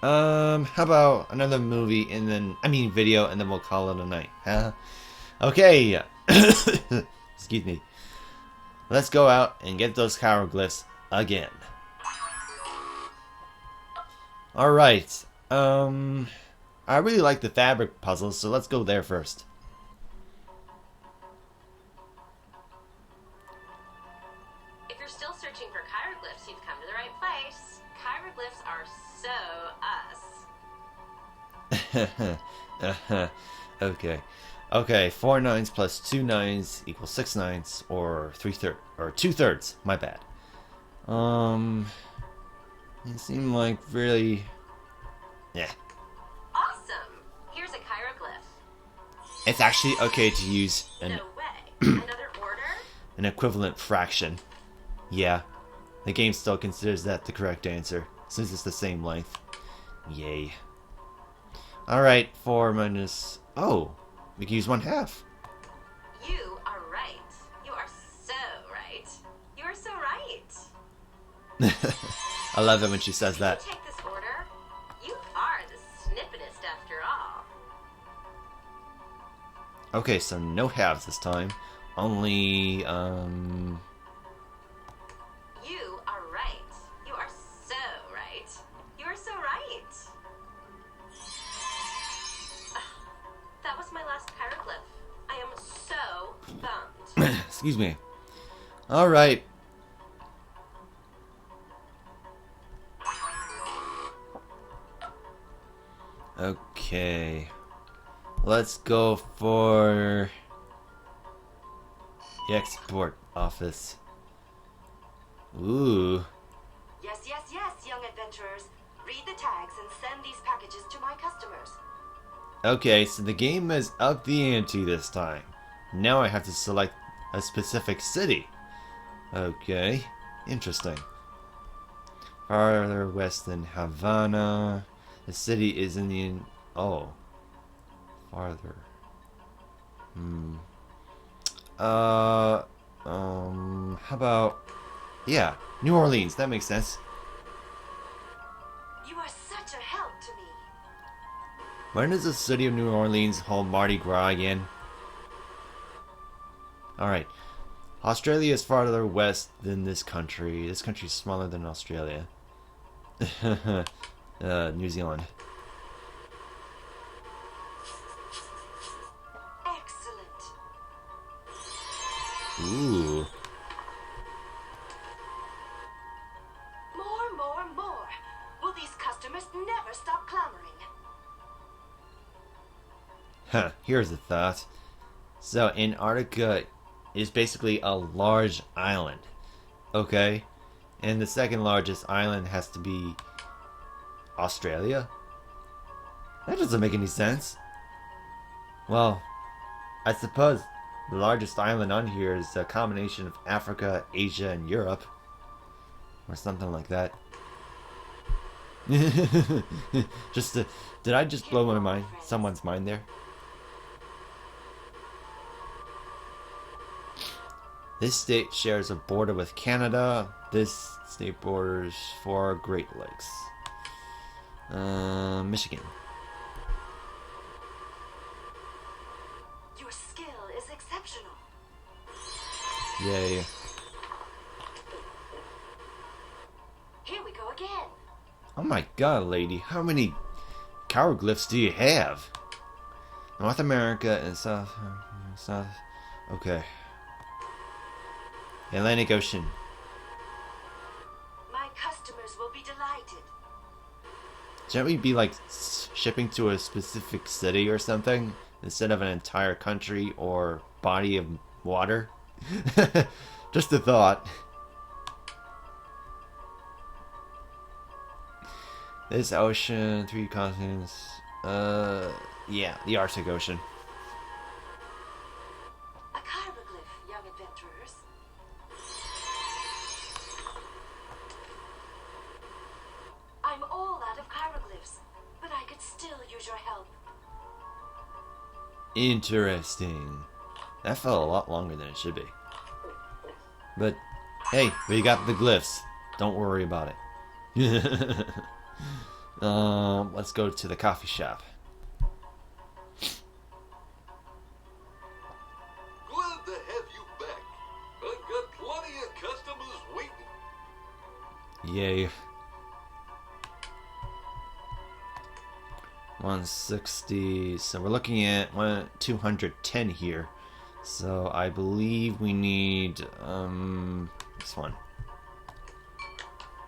How about another movie and then, video, and then we'll call it a night, huh? Okay. Excuse me. Let's go out and get those hieroglyphs again. Alright. I really like the fabric puzzles, so let's go there first. If you're still searching for hieroglyphs, you've come to the right place. Hieroglyphs are so us. Okay. Okay, 4 nines plus 2 nines equals 6 nines, or 2/3. My bad. It seemed like really, yeah. Awesome! Here's a hieroglyph. It's actually okay to use No way. Another order? an equivalent fraction. Yeah, the game still considers that the correct answer since it's the same length. Yay. All right, 4 minus. Oh, we can use 1/2. You are right. You are so right. You are so right. I love it when she says Can that. you take this order? You are the snippetest after all. Okay, so no halves this time. Only, You are right. You are so right. You are so right. That was my last hieroglyph. I am so bummed. excuse me. All right. Okay. Let's go for the export office. Ooh. Yes, yes, yes, young adventurers. Read the tags and send these packages to my customers. Okay, so the game has upped the ante this time. Now I have to select a specific city. Okay, interesting. Farther west than Havana. The city is in the... Oh. Farther. How about... Yeah, New Orleans. That makes sense. You are such a help to me. When does the city of New Orleans hold Mardi Gras again? Alright. Australia is farther west than this country. This country is smaller than Australia. New Zealand. Excellent. Ooh. More. Will these customers never stop clamoring? Huh, here's a thought. So, Antarctica is basically a large island. Okay? And the second largest island has to be Australia? That doesn't make any sense. Well, I suppose the largest island on here is a combination of Africa, Asia, and Europe. Or something like that. Did I just blow my mind? Someone's mind there? This state shares a border with Canada. This state borders 4 Great Lakes. Michigan. Your skill is exceptional. Yay. Here we go again. Oh my god, lady. How many hieroglyphs do you have? North America and South... Okay. Atlantic Ocean. My customers will be delighted. Shouldn't we be like shipping to a specific city or something instead of an entire country or body of water? Just a thought. This ocean, 3 continents. Yeah, the Arctic Ocean. A hieroglyph, young adventurers. I'm all out of hieroglyphs, but I could still use your help. Interesting. That felt a lot longer than it should be. But, hey, we got the glyphs. Don't worry about it. Let's go to the coffee shop. Glad to have you back. I've got plenty of customers waiting. Yay. 160. So we're looking at 210 here. So I believe we need this one.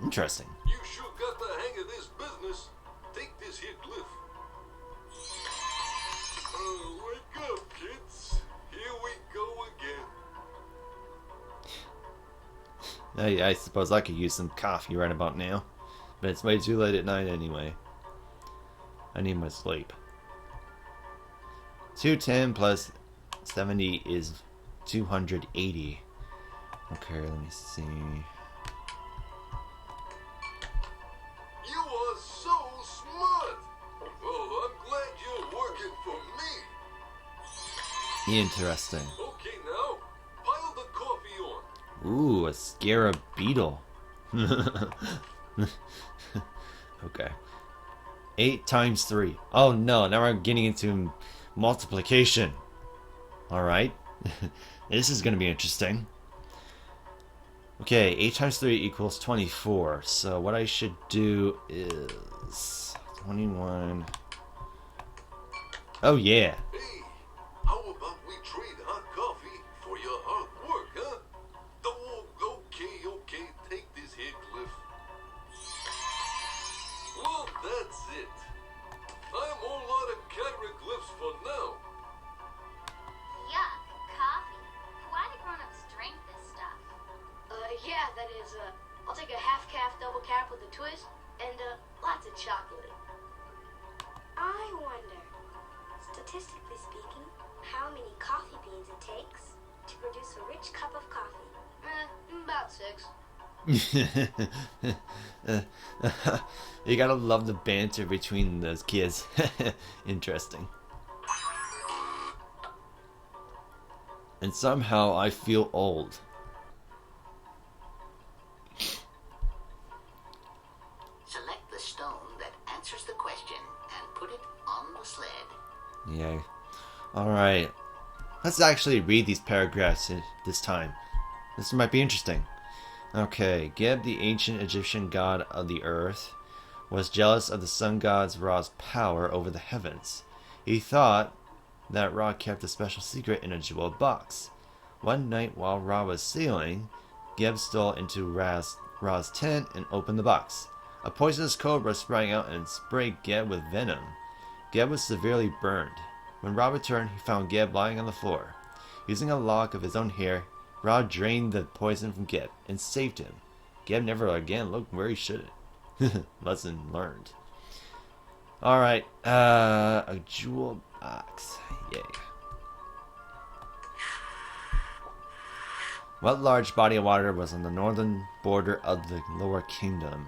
Interesting. You sure got the hang of this business. Take this here glyph. Wake up, kids. Here we go again. I suppose I could use some coffee right about now. But it's way too late at night anyway. I need my sleep. 210 plus 70 is 280. Okay, let me see. You are so smart. Oh, I'm glad you're working for me. Interesting. Okay, now, pile the coffee on. Ooh, a scarab beetle. Okay. 8 times 3. Oh no, now we're getting into multiplication. Alright. This is going to be interesting. Okay, 8 times 3 equals 24. So what I should do is 21. Oh yeah. Hey, how about we trade hot coffee for your hard work, huh? Oh, okay, take this here, Cliff. Well, that's it. I'm all out of hieroglyphs for now. Yuck, coffee. Why do grown-ups drink this stuff? Yeah, that is, I'll take a half calf double cap with a twist and, lots of chocolate. I wonder, statistically speaking, how many coffee beans it takes to produce a rich cup of coffee. About 6. You gotta love the banter between those kids. Interesting. And somehow I feel old. Select the stone that answers the question and put it on the sled. Yay. Alright. Let's actually read these paragraphs this time. This might be interesting. Okay. Geb, the ancient Egyptian god of the earth, was jealous of the sun god's Ra's power over the heavens. He thought that Ra kept a special secret in a jeweled box. One night while Ra was sailing, Geb stole into Ra's tent and opened the box. A poisonous cobra sprang out and sprayed Geb with venom. Geb was severely burned. When Ra returned, he found Geb lying on the floor. Using a lock of his own hair, Ra drained the poison from Geb and saved him. Geb never again looked where he should have. Lesson learned. Alright, a jewel box. Yay. What large body of water was on the northern border of the Lower Kingdom?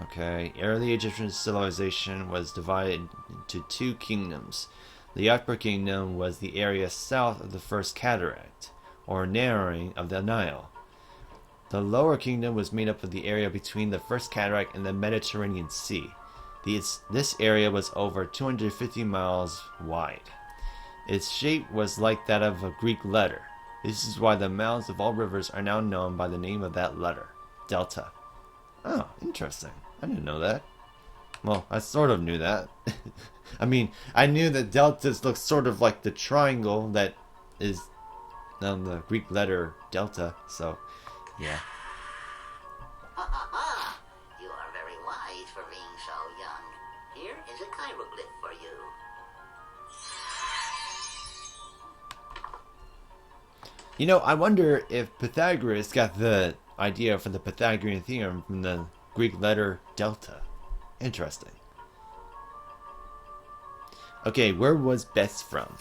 Okay, early Egyptian civilization was divided into 2 kingdoms. The Upper Kingdom was the area south of the First Cataract, or narrowing of the Nile. The Lower Kingdom was made up of the area between the First Cataract and the Mediterranean Sea. This area was over 250 miles wide. Its shape was like that of a Greek letter. This is why the mouths of all rivers are now known by the name of that letter, Delta. Oh, interesting. I didn't know that. Well, I sort of knew that. I mean, I knew that deltas look sort of like the triangle that is on the Greek letter delta, so, yeah. Ha ha ha! You are very wise for being so young. Here is a hieroglyph for you. You know, I wonder if Pythagoras got the idea for the Pythagorean theorem from the Greek letter delta. Interesting. Okay, where was Bes from?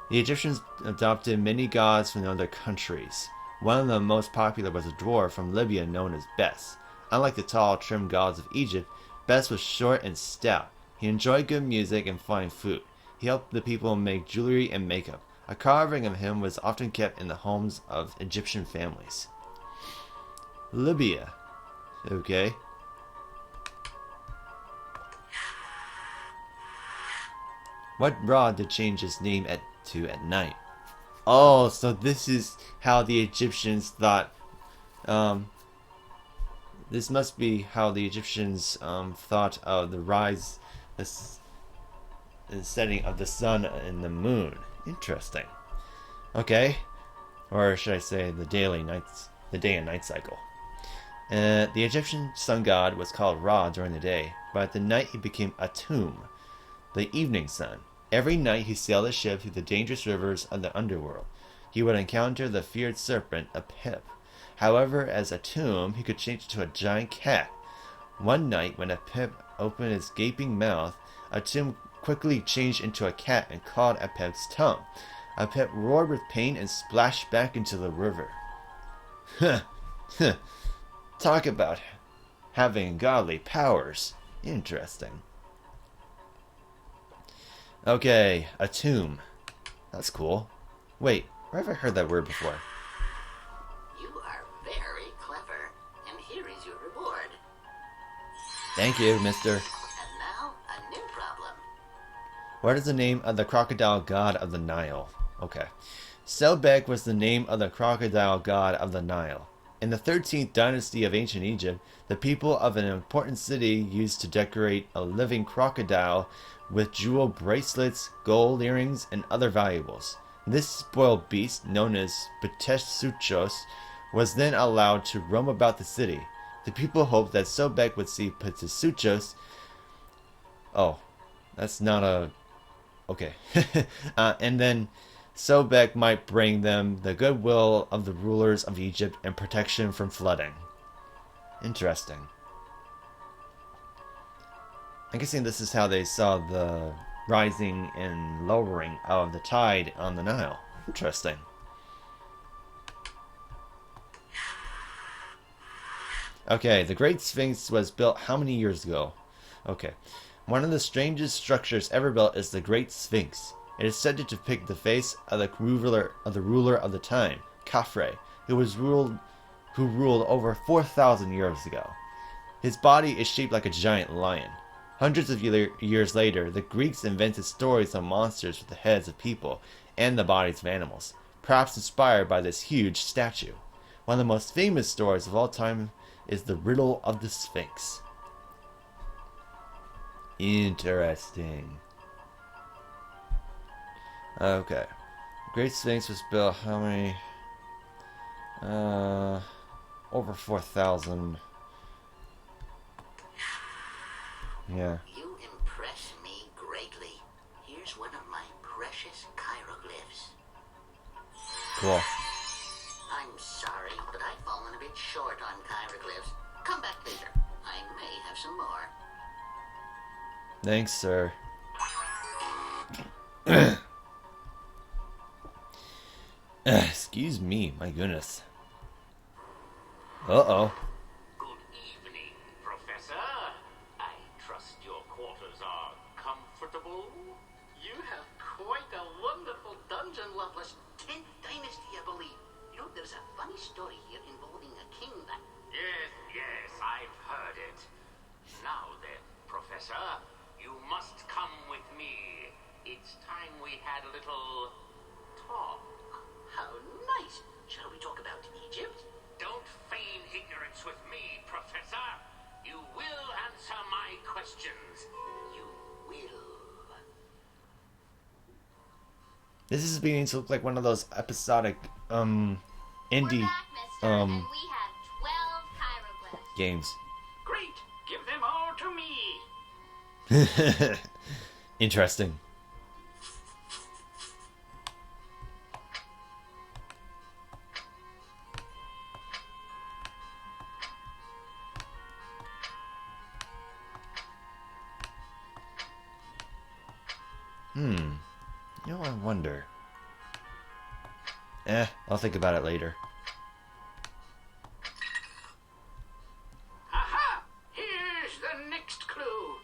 The Egyptians adopted many gods from other countries. One of the most popular was a dwarf from Libya known as Bes. Unlike the tall, trim gods of Egypt, Bes was short and stout. He enjoyed good music and fine food. He helped the people make jewelry and makeup. A carving of him was often kept in the homes of Egyptian families. Libya. Okay. What rod did change its name to at night? Oh, so this is how the Egyptians thought. This must be how the Egyptians thought of the rise and setting of the sun and the moon. Interesting. Okay, or should I say the day and night cycle. The Egyptian sun god was called Ra during the day, but at the night he became Atum, the evening sun. Every night he sailed a ship through the dangerous rivers of the underworld. He would encounter the feared serpent, Apep. However, as Atum, he could change into a giant cat. One night, when Apep opened his gaping mouth, Atum quickly changed into a cat and clawed Apep's tongue. Apep roared with pain and splashed back into the river. Talk about having godly powers. Interesting. Okay, Atum. That's cool. Wait, where have I heard that word before? You are very clever, and here is your reward. Thank you, mister. And now, a new problem. What is the name of the crocodile god of the Nile? Okay. Selbek was the name of the crocodile god of the Nile. In the 13th dynasty of ancient Egypt, the people of an important city used to decorate a living crocodile with jewel bracelets, gold earrings, and other valuables. This spoiled beast, known as Pteshsuchos, was then allowed to roam about the city. The people hoped that Sobek would see Pteshsuchos. Oh, that's not a... Okay. And then Sobek might bring them the goodwill of the rulers of Egypt and protection from flooding. Interesting. I'm guessing this is how they saw the rising and lowering of the tide on the Nile. Interesting. Okay, the Great Sphinx was built how many years ago? Okay. One of the strangest structures ever built is the Great Sphinx. It is said to depict the face of the ruler of the time, Khafre, who ruled over 4,000 years ago. His body is shaped like a giant lion. Hundreds of years later, the Greeks invented stories of monsters with the heads of people and the bodies of animals, perhaps inspired by this huge statue. One of the most famous stories of all time is the riddle of the Sphinx. Interesting. Okay. Great Sphinx was built how many? Over 4,000. Yeah. You impress me greatly. Here's one of my precious hieroglyphs. Cool. I'm sorry, but I've fallen a bit short on hieroglyphs. Come back later. I may have some more. Thanks, sir. Excuse me, my goodness. Uh-oh. Good evening, Professor. I trust your quarters are comfortable? You have quite a wonderful dungeon, Loveless. 10th Dynasty, I believe. You know, there's a funny story here involving a king that... Yes, I've heard it. Now then, Professor, you must come with me. It's time we had a little talk. How nice. Shall we talk about Egypt? Don't feign ignorance with me, Professor. You will answer my questions. You will. This is beginning to look like one of those episodic, indie, We're back, mister, and we have 12 hieroglyphs. games. Great. Give them all to me. Interesting. You know, I wonder. I'll think about it later. Aha! Here's the next clue.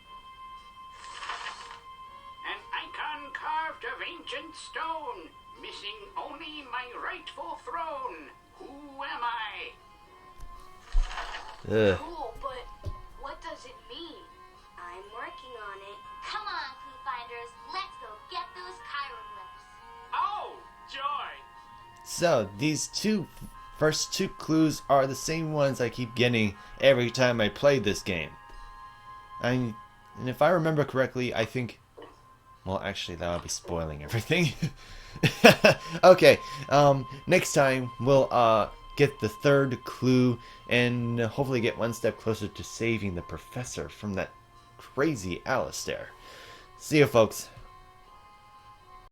An icon carved of ancient stone, missing only my rightful throne. Who am I? Ugh. Cool, but what does it mean? I'm working on it. Come on, ClueFinders, let's go So these first two clues are the same ones I keep getting every time I play this game. And if I remember correctly, I think... Well, actually, that would be spoiling everything. Okay, next time we'll get the third clue and hopefully get one step closer to saving the professor from that crazy Alistair. See you, folks.